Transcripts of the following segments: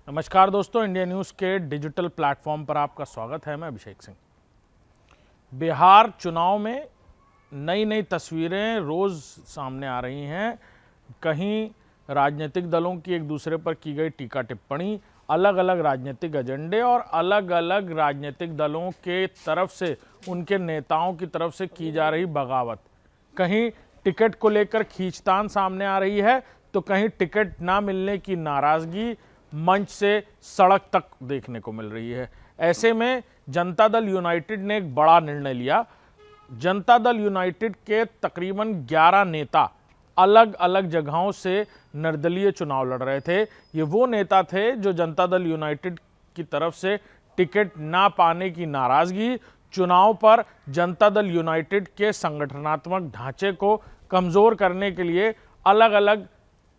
नमस्कार दोस्तों, India news के डिजिटल प्लेटफॉर्म पर आपका स्वागत है। मैं अभिषेक सिंह। बिहार चुनाव में नई नई तस्वीरें रोज़ सामने आ रही हैं। कहीं राजनीतिक दलों की एक दूसरे पर की गई टीका टिप्पणी, अलग अलग राजनीतिक एजेंडे और अलग अलग राजनीतिक दलों के तरफ से, उनके नेताओं की तरफ से की जा रही बगावत। कहीं टिकट को लेकर खींचतान सामने आ रही है तो कहीं टिकट ना मिलने की नाराज़गी मंच से सड़क तक देखने को मिल रही है। ऐसे में जनता दल यूनाइटेड ने एक बड़ा निर्णय लिया। जनता दल यूनाइटेड के तकरीबन 11 नेता अलग अलग जगहों से निर्दलीय चुनाव लड़ रहे थे। ये वो नेता थे जो जनता दल यूनाइटेड की तरफ से टिकट ना पाने की नाराजगी, चुनाव पर जनता दल यूनाइटेड के संगठनात्मक ढांचे को कमजोर करने के लिए अलग अलग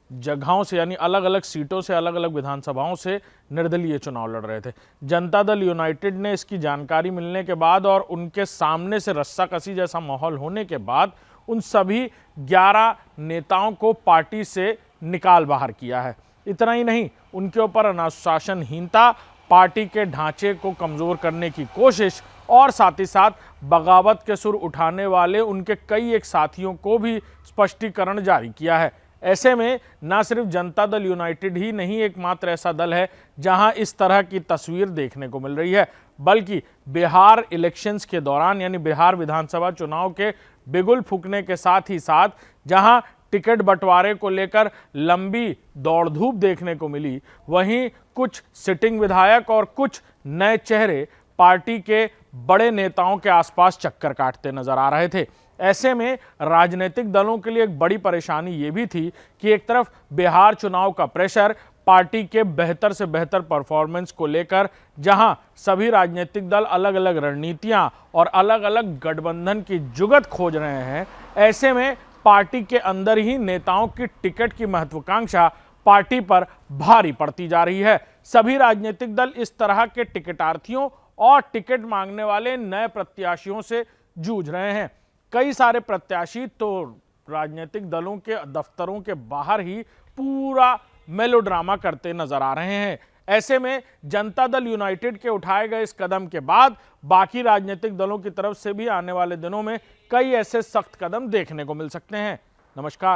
जगहों से, यानी अलग अलग सीटों से, अलग अलग विधानसभाओं से निर्दलीय चुनाव लड़ रहे थे। जनता दल यूनाइटेड ने इसकी जानकारी मिलने के बाद और उनके सामने से रस्साकसी जैसा माहौल होने के बाद उन सभी 11 नेताओं को पार्टी से निकाल बाहर किया है। इतना ही नहीं, उनके ऊपर अनुशासनहीनता, पार्टी के ढांचे को कमजोर करने की कोशिश और साथ ही साथ बगावत के सुर उठाने वाले उनके कई एक साथियों को भी स्पष्टीकरण जारी किया है। ऐसे में न सिर्फ जनता दल यूनाइटेड ही नहीं एकमात्र ऐसा दल है जहां इस तरह की तस्वीर देखने को मिल रही है, बल्कि बिहार इलेक्शंस के दौरान, यानी बिहार विधानसभा चुनाव के बिगुल फूंकने के साथ ही साथ जहां टिकट बंटवारे को लेकर लंबी दौड़ धूप देखने को मिली, वहीं कुछ सिटिंग विधायक और कुछ नए चेहरे पार्टी के बड़े नेताओं के आसपास चक्कर काटते नजर आ रहे थे। ऐसे में राजनीतिक दलों के लिए एक बड़ी परेशानी ये भी थी कि एक तरफ बिहार चुनाव का प्रेशर पार्टी के बेहतर से बेहतर परफॉर्मेंस को लेकर, जहां सभी राजनीतिक दल अलग अलग रणनीतियां और अलग अलग गठबंधन की जुगत खोज रहे हैं, ऐसे में पार्टी के अंदर ही नेताओं की टिकट की महत्वाकांक्षा पार्टी पर भारी पड़ती जा रही है। सभी राजनीतिक दल इस तरह के टिकटार्थियों और टिकट मांगने वाले नए प्रत्याशियों से जूझ रहे हैं। कई सारे प्रत्याशी तो राजनीतिक दलों के दफ्तरों के बाहर ही पूरा मेलोड्रामा करते नजर आ रहे हैं। ऐसे में जनता दल यूनाइटेड के उठाए गए इस कदम के बाद बाकी राजनीतिक दलों की तरफ से भी आने वाले दिनों में कई ऐसे सख्त कदम देखने को मिल सकते हैं। नमस्कार।